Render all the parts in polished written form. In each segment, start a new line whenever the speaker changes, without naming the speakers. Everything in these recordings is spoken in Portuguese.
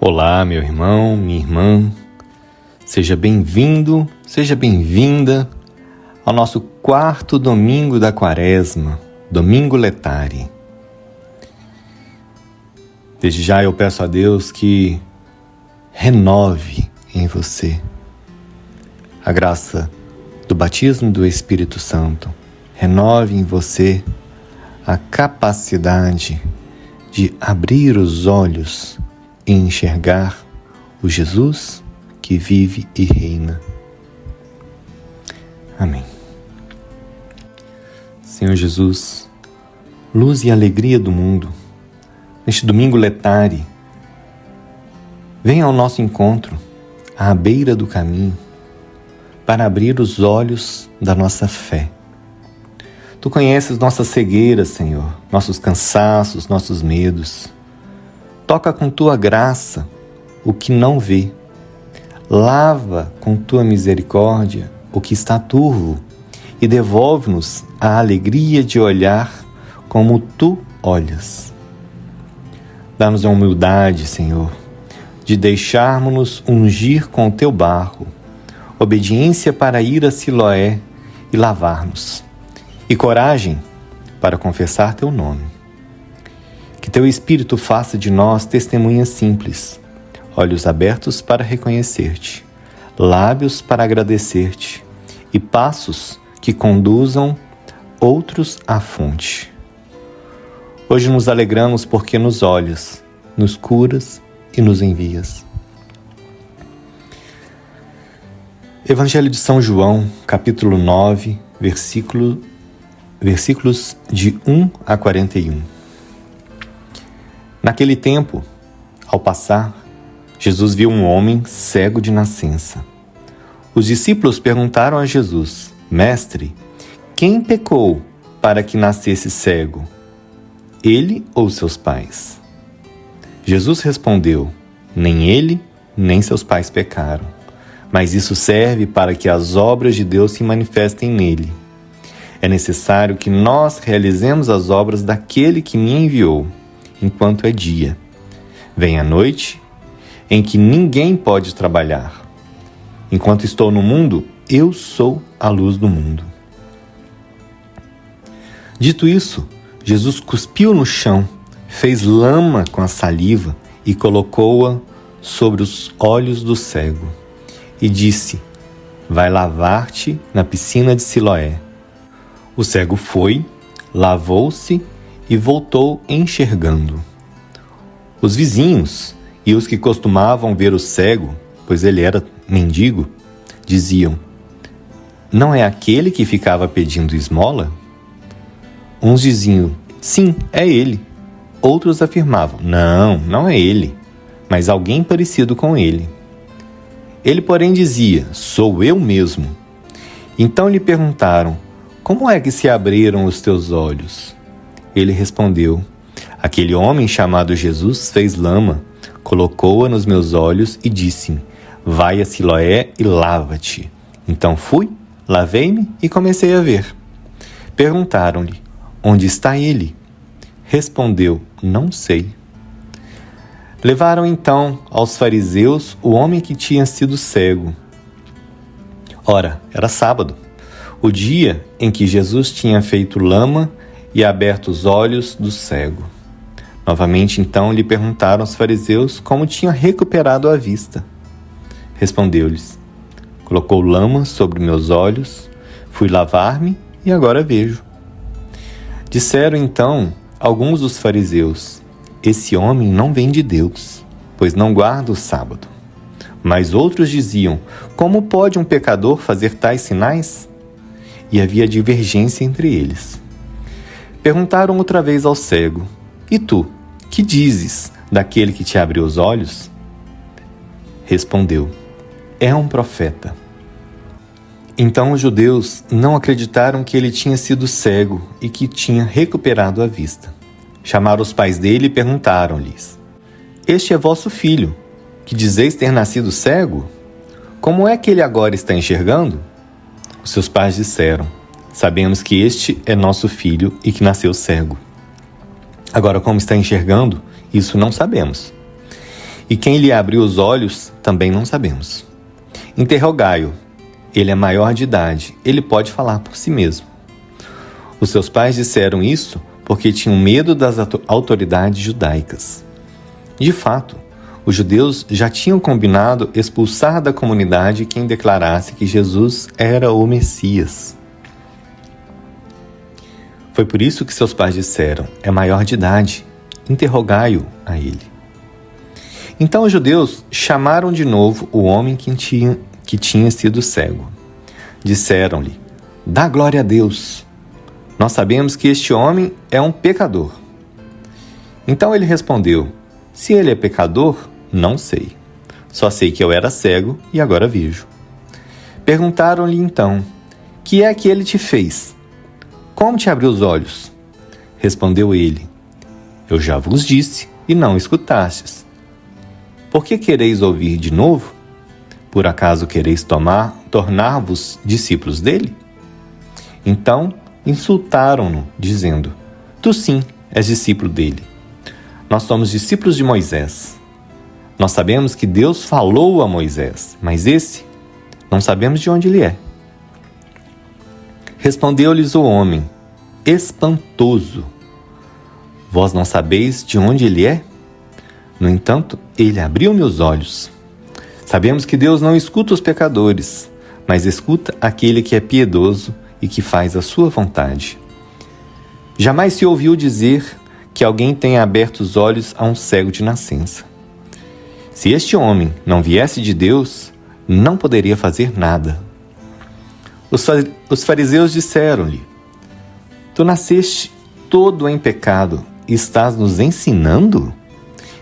Olá, meu irmão, minha irmã, seja bem-vindo, seja bem-vinda ao nosso quarto domingo da Quaresma, Domingo Letare. Desde já eu peço a Deus que renove em você a graça do batismo do Espírito Santo, renove em você a capacidade de abrir os olhos e enxergar o Jesus que vive e reina. Amém. Senhor Jesus, luz e alegria do mundo, neste domingo letare, venha ao nosso encontro, à beira do caminho, para abrir os olhos da nossa fé. Tu conheces nossa cegueira, Senhor, nossos cansaços, nossos medos. Toca com Tua graça o que não vê. Lava com Tua misericórdia o que está turvo e devolve-nos a alegria de olhar como Tu olhas. Dá-nos a humildade, Senhor, de deixarmos-nos ungir com o Teu barro, obediência para ir a Siloé e lavar-nos, e coragem para confessar Teu nome. Que Teu Espírito faça de nós testemunhas simples, olhos abertos para reconhecer-te, lábios para agradecer-te e passos que conduzam outros à fonte. Hoje nos alegramos porque nos olhas, nos curas e nos envias. Evangelho de São João, capítulo 9, versículos de 1 a 41. Naquele tempo, ao passar, Jesus viu um homem cego de nascença. Os discípulos perguntaram a Jesus: Mestre, quem pecou para que nascesse cego? Ele ou seus pais? Jesus respondeu: Nem ele, nem seus pais pecaram, mas isso serve para que as obras de Deus se manifestem nele. É necessário que nós realizemos as obras daquele que me enviou, enquanto é dia. Vem a noite, em que ninguém pode trabalhar. Enquanto estou no mundo, eu sou a luz do mundo. Dito isso, Jesus cuspiu no chão, fez lama com a saliva e colocou-a sobre os olhos do cego. E disse: Vai lavar-te na piscina de Siloé. O cego foi, lavou-se e voltou enxergando. Os vizinhos e os que costumavam ver o cego, pois ele era mendigo, diziam: Não é aquele que ficava pedindo esmola? Uns diziam: Sim, é ele. Outros afirmavam: Não é ele, mas alguém parecido com ele. Ele, porém, dizia: Sou eu mesmo. Então lhe perguntaram: Como é que se abriram os teus olhos? Ele respondeu: Aquele homem chamado Jesus fez lama, colocou-a nos meus olhos e disse-me: Vai a Siloé e lava-te. Então fui, lavei-me e comecei a ver. Perguntaram-lhe: Onde está ele? Respondeu: Não sei. Levaram então aos fariseus o homem que tinha sido cego. Ora, era sábado, o dia em que Jesus tinha feito lama e aberto os olhos do cego. Novamente então lhe perguntaram os fariseus como tinha recuperado a vista. Respondeu-lhes: Colocou lama sobre meus olhos, fui lavar-me e agora vejo. Disseram então alguns dos fariseus: Esse homem não vem de Deus, pois não guarda o sábado. Mas outros diziam: Como pode um pecador fazer tais sinais? E havia divergência entre eles. Perguntaram outra vez ao cego: E tu, que dizes daquele que te abriu os olhos? Respondeu: É um profeta. Então os judeus não acreditaram que ele tinha sido cego e que tinha recuperado a vista. Chamaram os pais dele e perguntaram-lhes: Este é vosso filho, que dizeis ter nascido cego? Como é que ele agora está enxergando? Os seus pais disseram: Sabemos que este é nosso filho e que nasceu cego. Agora, como está enxergando, isso não sabemos. E quem lhe abriu os olhos, também não sabemos. Interrogai-o. Ele é maior de idade, ele pode falar por si mesmo. Os seus pais disseram isso porque tinham medo das autoridades judaicas. De fato, os judeus já tinham combinado expulsar da comunidade quem declarasse que Jesus era o Messias. Foi por isso que seus pais disseram: é maior de idade, interrogai-o a ele. Então os judeus chamaram de novo o homem que tinha sido cego. Disseram-lhe: dá glória a Deus. Nós sabemos que este homem é um pecador. Então ele respondeu: se ele é pecador, não sei. Só sei que eu era cego e agora vejo. Perguntaram-lhe então: que é que ele te fez? Como te abriu os olhos? Respondeu ele: eu já vos disse e não escutastes. Por que quereis ouvir de novo? Por acaso quereis tornar-vos discípulos dele? Então insultaram-no, dizendo: tu sim és discípulo dele. Nós somos discípulos de Moisés. Nós sabemos que Deus falou a Moisés, mas esse não sabemos de onde ele é. Respondeu-lhes o homem, espantoso: vós não sabeis de onde ele é? No entanto, ele abriu meus olhos. Sabemos que Deus não escuta os pecadores, mas escuta aquele que é piedoso e que faz a sua vontade. Jamais se ouviu dizer que alguém tenha aberto os olhos a um cego de nascença. Se este homem não viesse de Deus, não poderia fazer nada. Os fariseus disseram-lhe: tu nasceste todo em pecado e estás nos ensinando?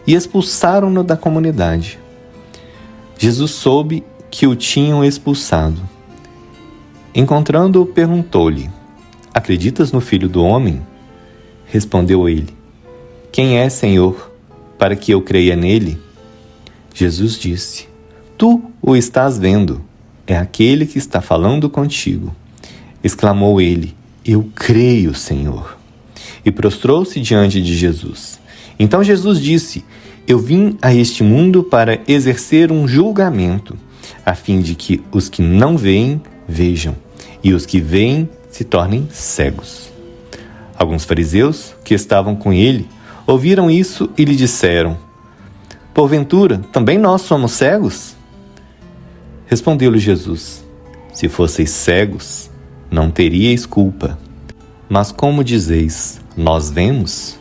E expulsaram-no da comunidade. Jesus soube que o tinham expulsado. Encontrando-o, perguntou-lhe: acreditas no Filho do Homem? Respondeu ele: quem é, Senhor, para que eu creia nele? Jesus disse: tu o estás vendo, é aquele que está falando contigo. Exclamou ele: eu creio, Senhor. E prostrou-se diante de Jesus. Então Jesus disse: eu vim a este mundo para exercer um julgamento, a fim de que os que não veem, vejam, e os que veem se tornem cegos. Alguns fariseus que estavam com ele ouviram isso e lhe disseram: porventura, também nós somos cegos? Respondeu-lhe Jesus: se fosseis cegos, não teríeis culpa. Mas como dizeis, nós vemos,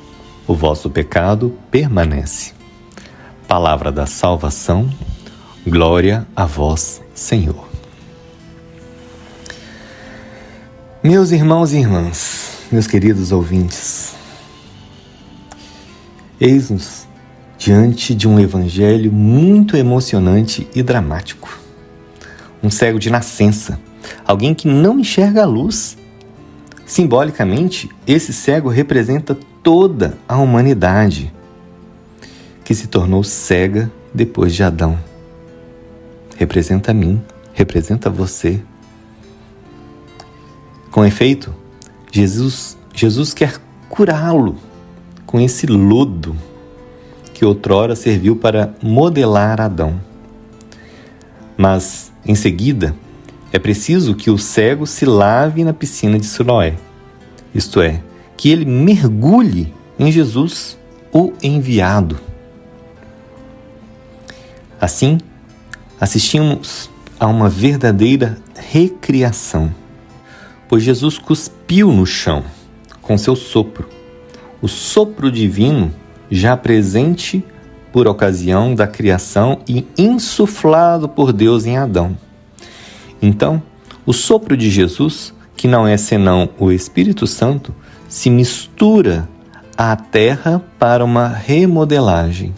o vosso pecado permanece. Palavra da salvação, glória a vós, Senhor. Meus irmãos e irmãs, meus queridos ouvintes, eis-nos diante de um evangelho muito emocionante e dramático. Um cego de nascença, alguém que não enxerga a luz. Simbolicamente, esse cego representa toda a humanidade, que se tornou cega depois de Adão. Representa a mim, representa você. Com efeito, Jesus quer curá-lo com esse lodo que outrora serviu para modelar Adão. Mas, em seguida, é preciso que o cego se lave na piscina de Siloé, isto é, que ele mergulhe em Jesus, o enviado. Assim, assistimos a uma verdadeira recriação, pois Jesus cuspiu no chão com seu sopro, o sopro divino já presente por ocasião da criação e insuflado por Deus em Adão. Então, o sopro de Jesus, que não é senão o Espírito Santo, se mistura à terra para uma remodelagem.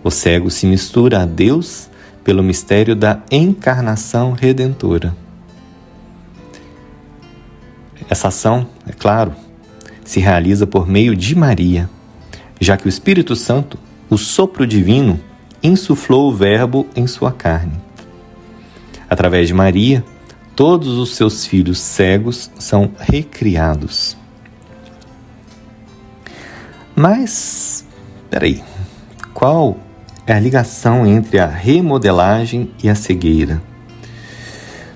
O cego se mistura a Deus pelo mistério da encarnação redentora. Essa ação, é claro, se realiza por meio de Maria, já que o Espírito Santo, o sopro divino, insuflou o Verbo em sua carne. Através de Maria, todos os seus filhos cegos são recriados. Mas, qual é a ligação entre a remodelagem e a cegueira.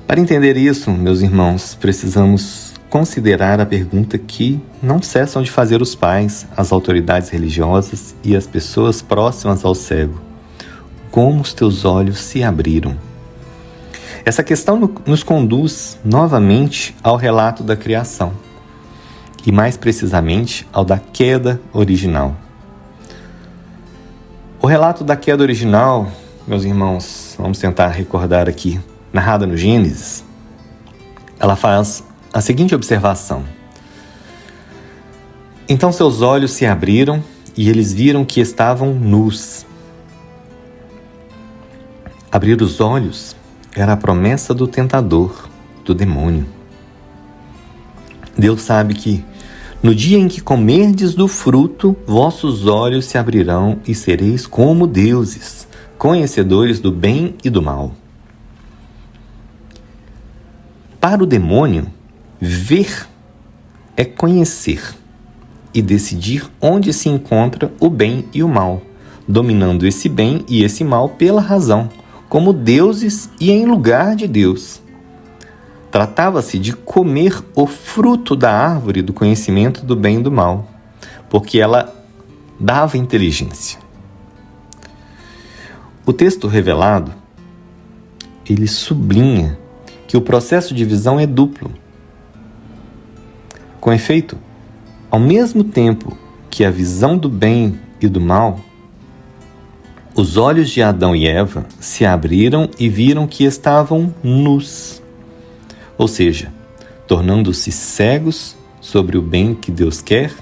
Para entender isso, meus irmãos, precisamos considerar a pergunta que não cessam de fazer os pais, as autoridades religiosas e as pessoas próximas ao cego: como os teus olhos se abriram? Essa questão nos conduz novamente ao relato da criação, e mais precisamente ao da queda original. O relato da queda original, meus irmãos, vamos tentar recordar aqui, narrada no Gênesis, ela faz a seguinte observação: então seus olhos se abriram e eles viram que estavam nus. Abrir os olhos era a promessa do tentador, do demônio. Deus sabe que no dia em que comerdes do fruto, vossos olhos se abrirão e sereis como deuses, conhecedores do bem e do mal. Para o demônio, ver é conhecer e decidir onde se encontra o bem e o mal, dominando esse bem e esse mal pela razão, como deuses e em lugar de Deus. Tratava-se de comer o fruto da árvore do conhecimento do bem e do mal, porque ela dava inteligência. O texto revelado, ele sublinha que o processo de visão é duplo. Com efeito, ao mesmo tempo que a visão do bem e do mal, os olhos de Adão e Eva se abriram e viram que estavam nus, ou seja, tornando-se cegos sobre o bem que Deus quer,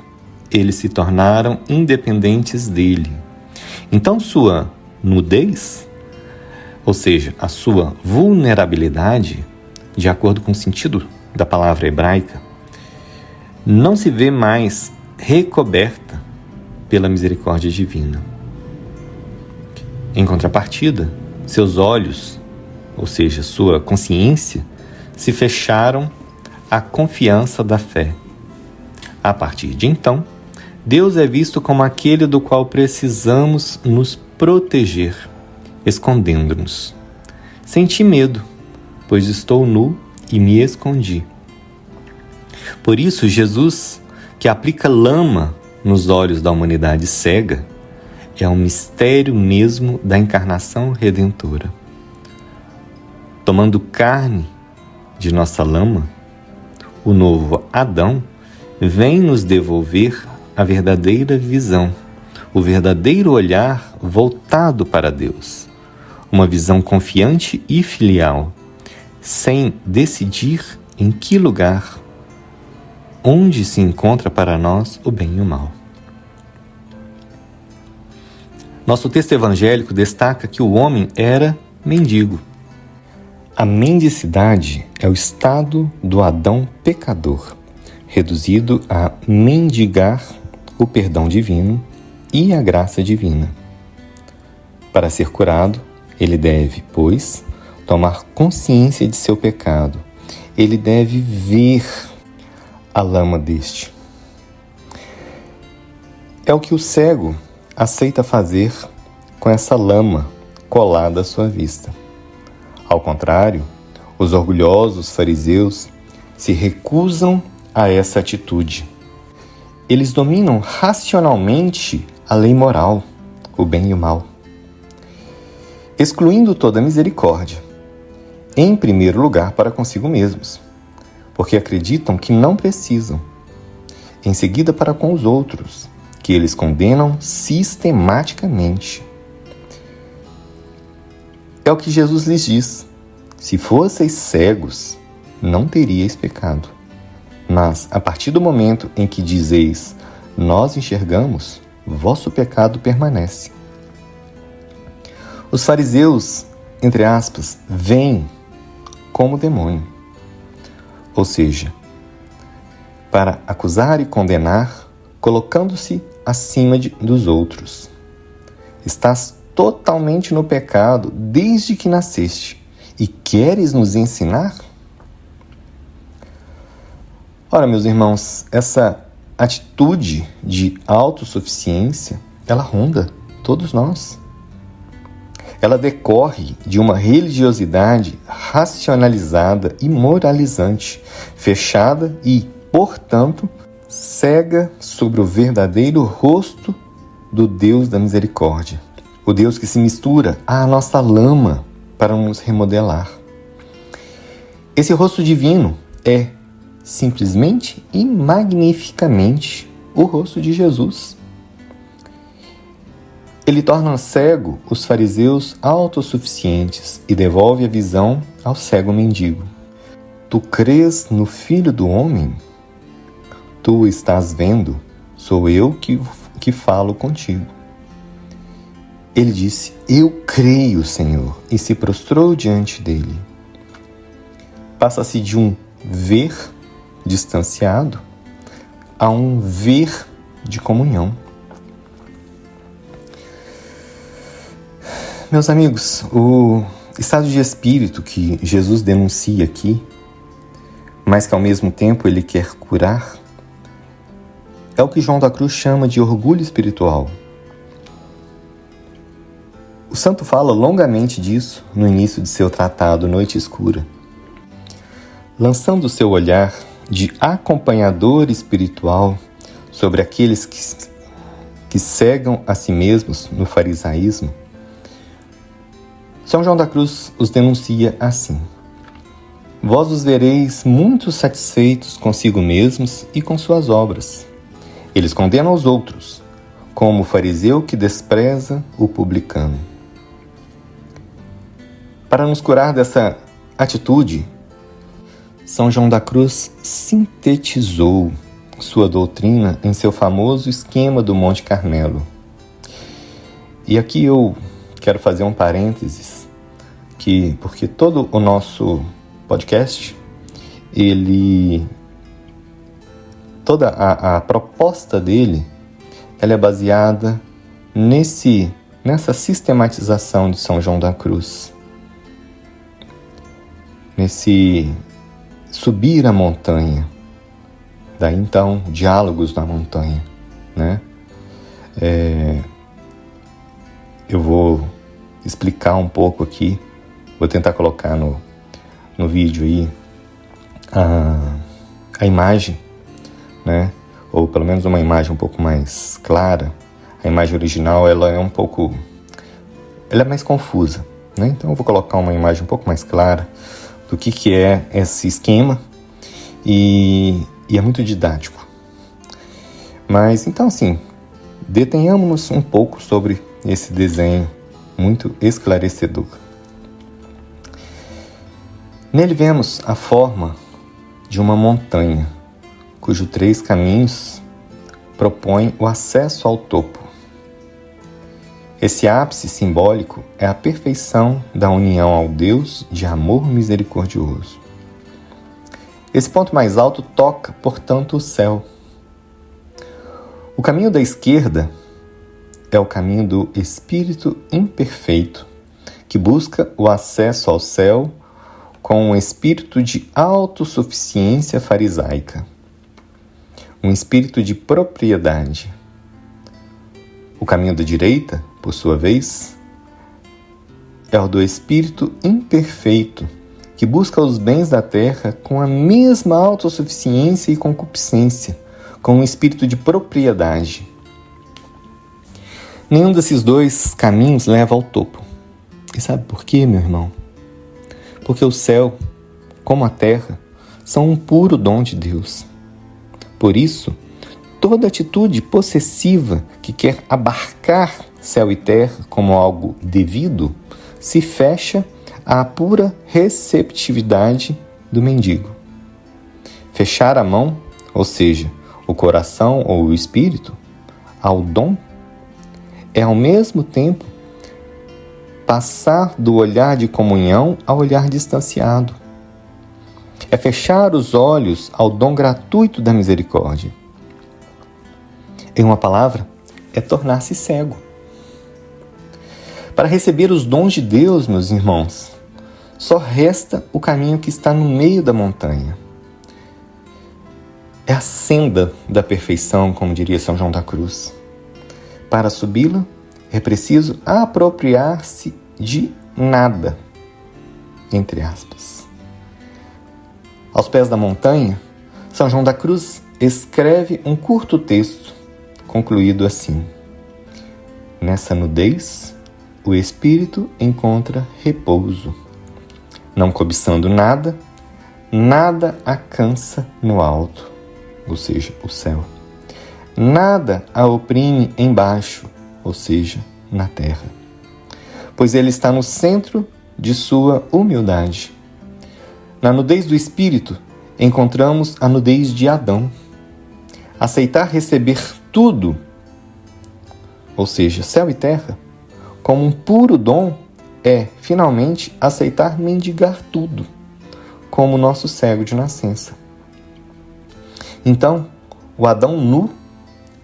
eles se tornaram independentes dele. Então sua nudez, ou seja, a sua vulnerabilidade, de acordo com o sentido da palavra hebraica, não se vê mais recoberta pela misericórdia divina. Em contrapartida, seus olhos, ou seja, sua consciência, se fecharam à confiança da fé. A partir de então, Deus é visto como aquele do qual precisamos nos proteger, escondendo-nos. Senti medo, pois estou nu e me escondi. Por isso, Jesus, que aplica lama nos olhos da humanidade cega, é um mistério mesmo da encarnação redentora. Tomando carne de nossa lama, o novo Adão vem nos devolver a verdadeira visão, o verdadeiro olhar voltado para Deus, uma visão confiante e filial, sem decidir em que lugar, onde se encontra para nós o bem e o mal. Nosso texto evangélico destaca que o homem era mendigo. A mendicidade é o estado do Adão pecador, reduzido a mendigar o perdão divino e a graça divina. Para ser curado, ele deve, pois, tomar consciência de seu pecado. Ele deve ver a lama deste. É o que o cego aceita fazer com essa lama colada à sua vista. Ao contrário, os orgulhosos fariseus se recusam a essa atitude. Eles dominam racionalmente a lei moral, o bem e o mal, excluindo toda misericórdia, em primeiro lugar para consigo mesmos, porque acreditam que não precisam, em seguida para com os outros, que eles condenam sistematicamente. É o que Jesus lhes diz: se fosseis cegos, não teríeis pecado. Mas, a partir do momento em que dizeis, nós enxergamos, vosso pecado permanece. Os fariseus, entre aspas, veem como demônio. Ou seja, para acusar e condenar, colocando-se acima dos outros. Estás totalmente no pecado desde que nasceste e queres nos ensinar? Ora, meus irmãos, essa atitude de autossuficiência, ela ronda todos nós. ela decorre de uma religiosidade racionalizada e moralizante, fechada e, portanto, cega sobre o verdadeiro rosto do Deus da misericórdia, o Deus que se mistura à nossa lama para nos remodelar. Esse rosto divino é simplesmente e magnificamente o rosto de Jesus. Ele torna cego os fariseus autossuficientes e devolve a visão ao cego mendigo. Tu crês no Filho do Homem? Tu o estás vendo, sou eu que falo contigo. Ele disse, eu creio, Senhor, e se prostrou diante dele. Passa-se de um ver distanciado a um ver de comunhão. Meus amigos, o estado de espírito que Jesus denuncia aqui, mas que ao mesmo tempo ele quer curar, é o que João da Cruz chama de orgulho espiritual. O santo fala longamente disso no início de seu tratado Noite Escura, lançando seu olhar de acompanhador espiritual sobre aqueles que cegam a si mesmos no farisaísmo. São João da Cruz os denuncia assim: vós os vereis muito satisfeitos consigo mesmos e com suas obras. Eles condenam os outros, como o fariseu que despreza o publicano. Para nos curar dessa atitude, São João da Cruz sintetizou sua doutrina em seu famoso esquema do Monte Carmelo. E aqui eu quero fazer um parênteses, porque todo o nosso podcast, toda a proposta dele, ela é baseada nessa sistematização de São João da Cruz. Nesse subir a montanha, daí então, diálogos na montanha, né? Eu vou explicar um pouco aqui, vou tentar colocar no vídeo aí a imagem, né? Ou pelo menos uma imagem um pouco mais clara. A imagem original, ela é mais confusa, né? Então eu vou colocar uma imagem um pouco mais clara do que é esse esquema e é muito didático. Mas então assim, detenhamos-nos um pouco sobre esse desenho muito esclarecedor. Nele vemos a forma de uma montanha, cujos 3 caminhos propõem o acesso ao topo. Esse ápice simbólico é a perfeição da união ao Deus de amor misericordioso. Esse ponto mais alto toca, portanto, o céu. O caminho da esquerda é o caminho do espírito imperfeito, que busca o acesso ao céu com um espírito de autossuficiência farisaica, um espírito de propriedade. O caminho da direita, por sua vez, é o do espírito imperfeito, que busca os bens da terra com a mesma autossuficiência e concupiscência, com um espírito de propriedade. Nenhum desses 2 caminhos leva ao topo. E sabe por quê, meu irmão? Porque o céu, como a terra, são um puro dom de Deus. Por isso, toda atitude possessiva que quer abarcar céu e terra como algo devido, se fecha à pura receptividade do mendigo. Fechar a mão, ou seja, o coração ou o espírito, ao dom, é ao mesmo tempo passar do olhar de comunhão ao olhar distanciado. É fechar os olhos ao dom gratuito da misericórdia. Em uma palavra, é tornar-se cego. Para receber os dons de Deus, meus irmãos, só resta o caminho que está no meio da montanha. É a senda da perfeição, como diria São João da Cruz. Para subi-la, é preciso apropriar-se de nada, entre aspas. Aos pés da montanha, São João da Cruz escreve um curto texto, concluído assim: nessa nudez, o espírito encontra repouso. Não cobiçando nada, nada a cansa no alto, ou seja, o céu. Nada a oprime embaixo, ou seja, na terra. Pois ele está no centro de sua humildade. Na nudez do espírito, encontramos a nudez de Adão. Aceitar receber tudo, ou seja, céu e terra, como um puro dom, é, finalmente, aceitar mendigar tudo, como nosso cego de nascença. Então, o Adão nu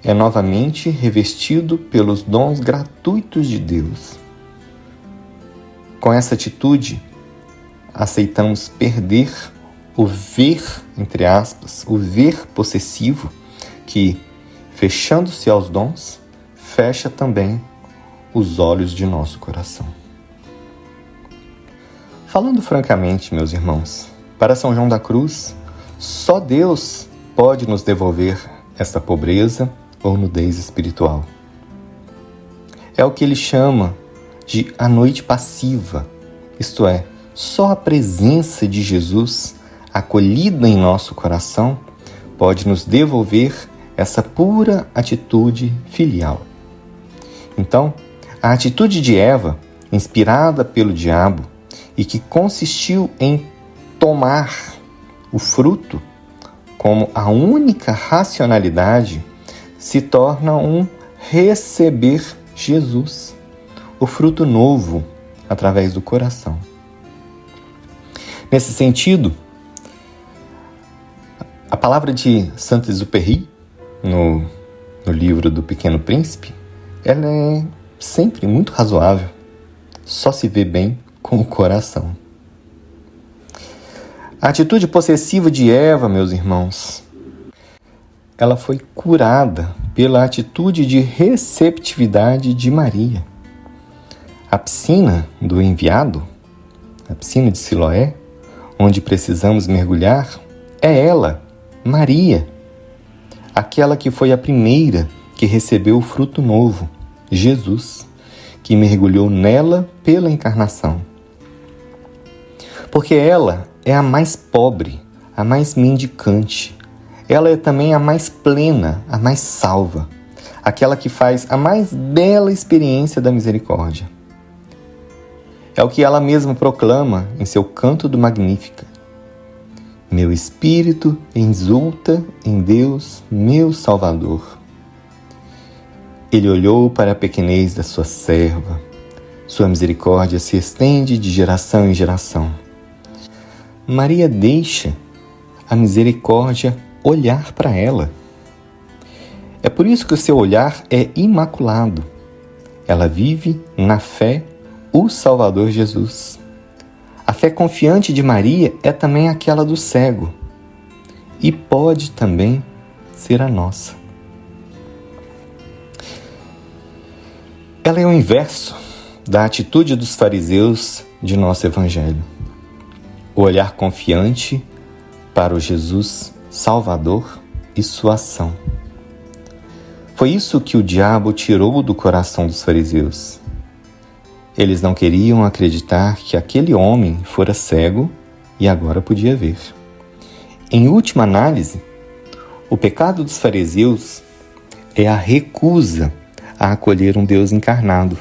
é novamente revestido pelos dons gratuitos de Deus. Com essa atitude, aceitamos perder o ver, entre aspas, o ver possessivo que, fechando-se aos dons, fecha também os olhos de nosso coração. Falando francamente, meus irmãos, para São João da Cruz, só Deus pode nos devolver esta pobreza ou nudez espiritual. É o que ele chama de a noite passiva, isto é, só a presença de Jesus acolhida em nosso coração pode nos devolver essa pura atitude filial. Então, a atitude de Eva, inspirada pelo diabo e que consistiu em tomar o fruto como a única racionalidade, se torna um receber Jesus, o fruto novo através do coração. Nesse sentido, a palavra de Saint-Exupéry, no livro do Pequeno Príncipe, ela é sempre muito razoável, só se vê bem com o coração. A atitude possessiva de Eva, meus irmãos, ela foi curada pela atitude de receptividade de Maria. A piscina do enviado, a piscina de Siloé, onde precisamos mergulhar, é ela, Maria, aquela que foi a primeira que recebeu o fruto novo, Jesus, que mergulhou nela pela encarnação. Porque ela é a mais pobre, a mais mendicante. Ela é também a mais plena, a mais salva, aquela que faz a mais bela experiência da misericórdia. É o que ela mesma proclama em seu canto do Magnífica. Meu espírito exulta em Deus, meu Salvador. Ele olhou para a pequenez da sua serva. Sua misericórdia se estende de geração em geração. Maria deixa a misericórdia olhar para ela. É por isso que o seu olhar é imaculado. Ela vive na fé o Salvador Jesus. A fé confiante de Maria é também aquela do cego e pode também ser a nossa. Ela é o inverso da atitude dos fariseus de nosso Evangelho. O olhar confiante para o Jesus Salvador e sua ação. Foi isso que o diabo tirou do coração dos fariseus. Eles não queriam acreditar que aquele homem fora cego e agora podia ver. Em última análise, o pecado dos fariseus é a recusa a acolher um Deus encarnado,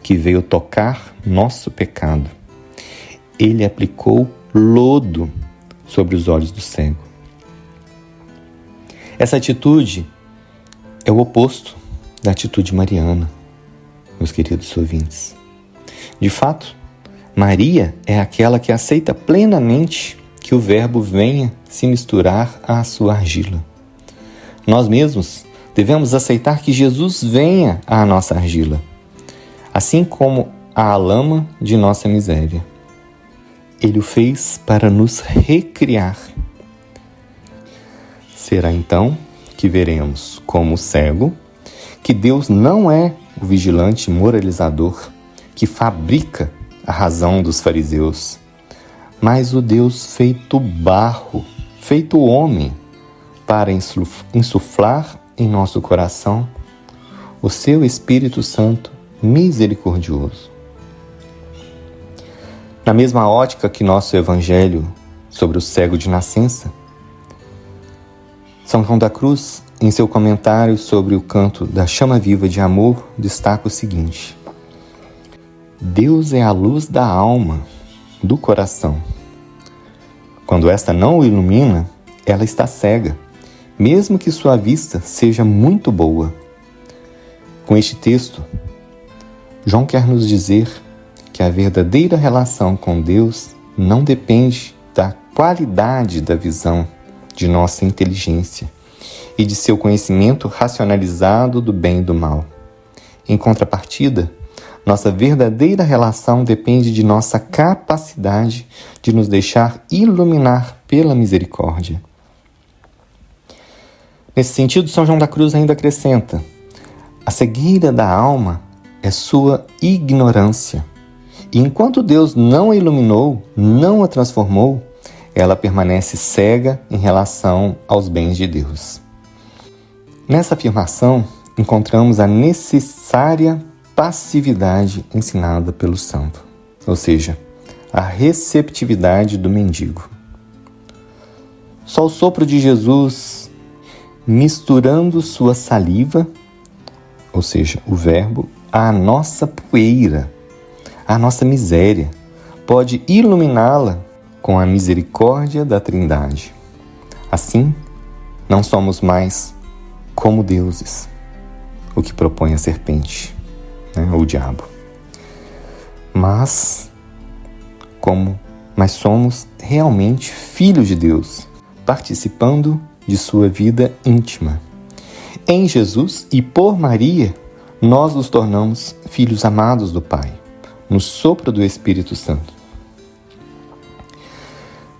que veio tocar nosso pecado. Ele aplicou lodo sobre os olhos do cego. Essa atitude é o oposto da atitude mariana, meus queridos ouvintes. De fato, Maria é aquela que aceita plenamente que o Verbo venha se misturar à sua argila. Nós mesmos devemos aceitar que Jesus venha à nossa argila, assim como à lama de nossa miséria. Ele o fez para nos recriar. Será então que veremos, como cego, que Deus não é o vigilante moralizador que fabrica a razão dos fariseus, mas o Deus feito barro, feito homem, para insuflar em nosso coração o seu Espírito Santo misericordioso. Na mesma ótica que nosso Evangelho sobre o cego de nascença, São João da Cruz, em seu comentário sobre o canto da chama viva de amor, destaca o seguinte: Deus é a luz da alma, do coração. Quando esta não o ilumina, ela está cega, mesmo que sua vista seja muito boa. Com este texto, João quer nos dizer que a verdadeira relação com Deus não depende da qualidade da visão de nossa inteligência e de seu conhecimento racionalizado do bem e do mal. Em contrapartida, nossa verdadeira relação depende de nossa capacidade de nos deixar iluminar pela misericórdia. Nesse sentido, São João da Cruz ainda acrescenta: a cegueira da alma é sua ignorância. E enquanto Deus não a iluminou, não a transformou, ela permanece cega em relação aos bens de Deus. Nessa afirmação, encontramos a necessária passividade ensinada pelo santo, ou seja, a receptividade do mendigo. Só o sopro de Jesus, misturando sua saliva, ou seja, o Verbo, à nossa poeira, à nossa miséria, pode iluminá-la com a misericórdia da Trindade. Assim, não somos mais como deuses, o que propõe a serpente, ou o diabo, mas somos realmente filhos de Deus, participando de sua vida íntima. Em Jesus e por Maria, nós nos tornamos filhos amados do Pai, no sopro do Espírito Santo.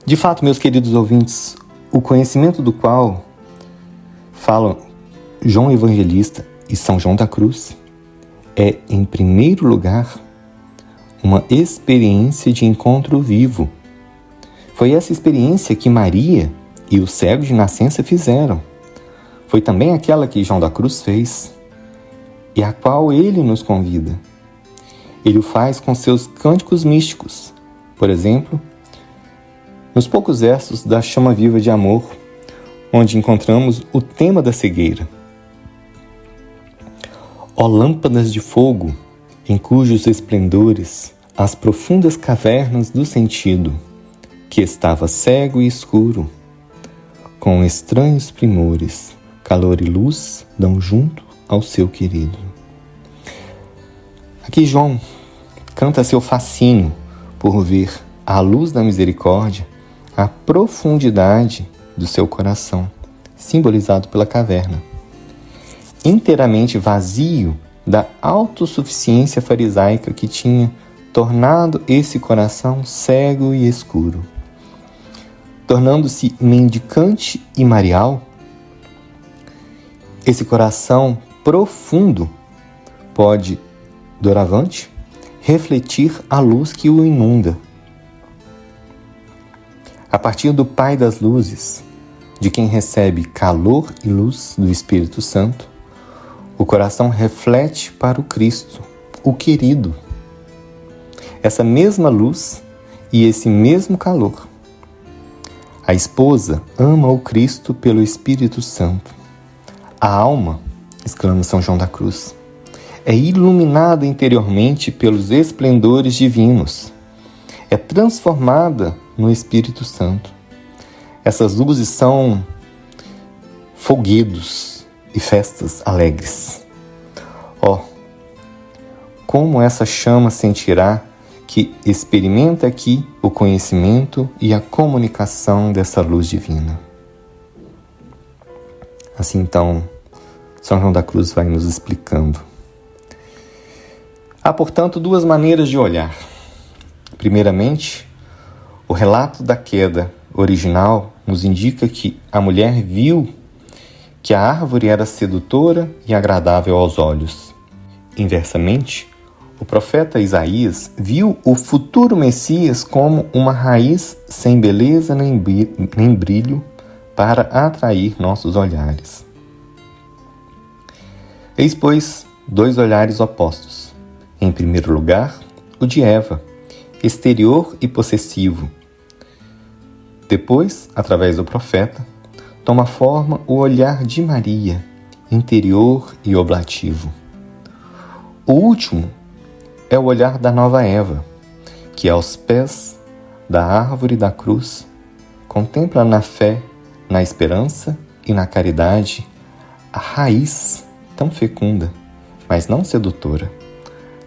De fato, meus queridos ouvintes, o conhecimento do qual falam João Evangelista e São João da Cruz é, em primeiro lugar, uma experiência de encontro vivo. Foi essa experiência que Maria e o cego de nascença fizeram. Foi também aquela que João da Cruz fez e a qual ele nos convida. Ele o faz com seus cânticos místicos. Por exemplo, nos poucos versos da Chama Viva de Amor, onde encontramos o tema da cegueira. Ó lâmpadas de fogo, em cujos esplendores as profundas cavernas do sentido, que estava cego e escuro, com estranhos primores, calor e luz dão junto ao seu querido. Aqui João canta seu fascínio por ver à luz da misericórdia a profundidade do seu coração, simbolizado pela caverna, inteiramente vazio da autossuficiência farisaica que tinha tornado esse coração cego e escuro. Tornando-se mendicante e marial, esse coração profundo pode, doravante, refletir a luz que o inunda. A partir do Pai das Luzes, de quem recebe calor e luz do Espírito Santo, o coração reflete para o Cristo, o querido. Essa mesma luz e esse mesmo calor. A esposa ama o Cristo pelo Espírito Santo. A alma, exclama São João da Cruz, é iluminada interiormente pelos esplendores divinos. É transformada no Espírito Santo. Essas luzes são folguedos e festas alegres. Como essa chama sentirá que experimenta aqui o conhecimento e a comunicação dessa luz divina. Assim então, São João da Cruz vai nos explicando. Há, portanto, duas maneiras de olhar. Primeiramente, o relato da queda original nos indica que a mulher viu que a árvore era sedutora e agradável aos olhos. Inversamente, O profeta Isaías viu o futuro Messias como uma raiz sem beleza nem brilho para atrair nossos olhares. Eis, pois, dois olhares opostos. Em primeiro lugar, o de Eva, exterior e possessivo. Depois, através do profeta, toma forma o olhar de Maria, interior e oblativo. O último é o olhar da nova Eva, que aos pés da árvore da cruz contempla na fé, na esperança e na caridade a raiz tão fecunda, mas não sedutora,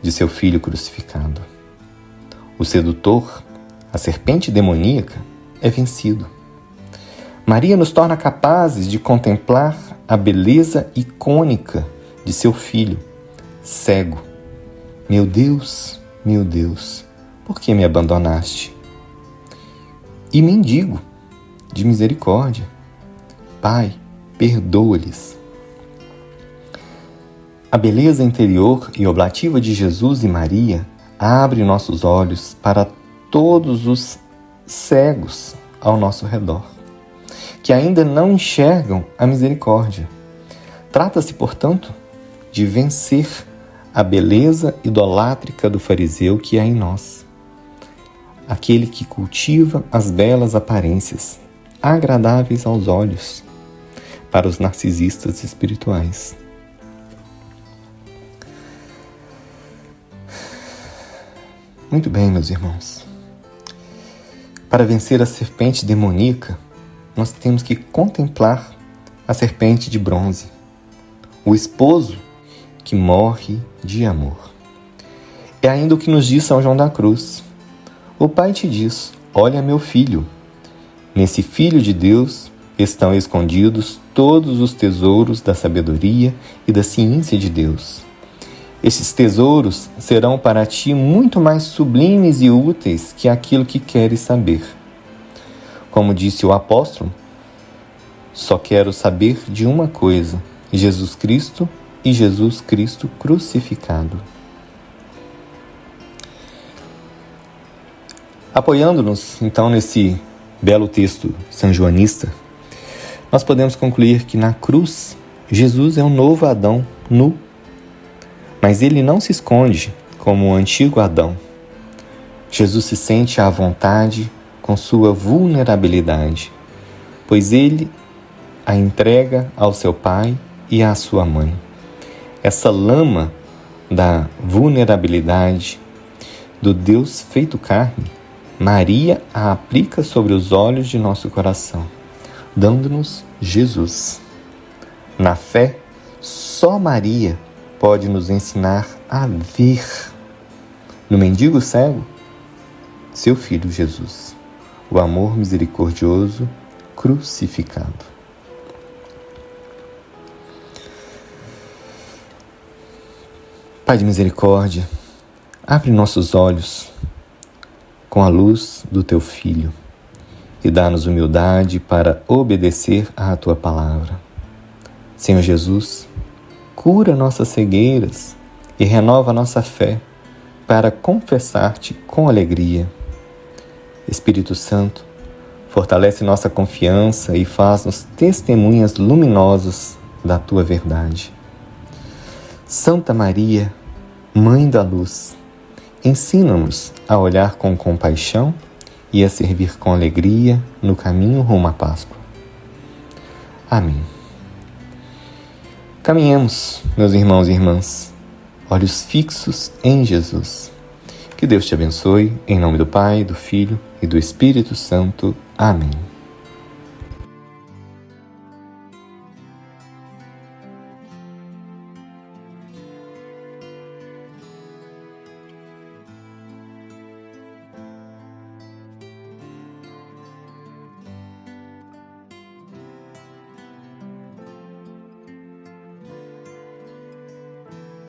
de seu filho crucificado. O sedutor, a serpente demoníaca, é vencido. Maria nos torna capazes de contemplar a beleza icônica de seu filho, cego. Meu Deus, por que me abandonaste? E mendigo, de misericórdia. Pai, perdoa-lhes. A beleza interior e oblativa de Jesus e Maria abre nossos olhos para todos os cegos ao nosso redor, que ainda não enxergam a misericórdia. Trata-se, portanto, de vencer a beleza idolátrica do fariseu que há em nós, aquele que cultiva as belas aparências, agradáveis aos olhos, para os narcisistas espirituais. Muito bem, meus irmãos. Para vencer a serpente demoníaca, nós temos que contemplar a serpente de bronze, o esposo que morre de amor. É ainda o que nos diz São João da Cruz. O Pai te diz: olha, meu filho, nesse Filho de Deus estão escondidos todos os tesouros da sabedoria e da ciência de Deus. Esses tesouros serão para ti muito mais sublimes e úteis que aquilo que queres saber. Como disse o apóstolo, só quero saber de uma coisa: Jesus Cristo e Jesus Cristo crucificado. Apoiando-nos, então, nesse belo texto sanjoanista, nós podemos concluir que na cruz, Jesus é um novo Adão nu. Mas ele não se esconde como o antigo Adão. Jesus se sente à vontade com sua vulnerabilidade, pois ele a entrega ao seu pai e à sua mãe. Essa lama da vulnerabilidade do Deus feito carne, Maria a aplica sobre os olhos de nosso coração, dando-nos Jesus. Na fé, só Maria pode nos ensinar a ver no mendigo cego seu Filho Jesus, o amor misericordioso crucificado. Pai de misericórdia, abre nossos olhos com a luz do Teu Filho e dá-nos humildade para obedecer à Tua palavra. Senhor Jesus, cura nossas cegueiras e renova nossa fé para confessar-te com alegria. Espírito Santo, fortalece nossa confiança e faz-nos testemunhas luminosas da Tua verdade. Santa Maria, Mãe da Luz, ensina-nos a olhar com compaixão e a servir com alegria no caminho rumo à Páscoa. Amém. Caminhemos, meus irmãos e irmãs, olhos fixos em Jesus. Que Deus te abençoe, em nome do Pai, do Filho e do Espírito Santo. Amém.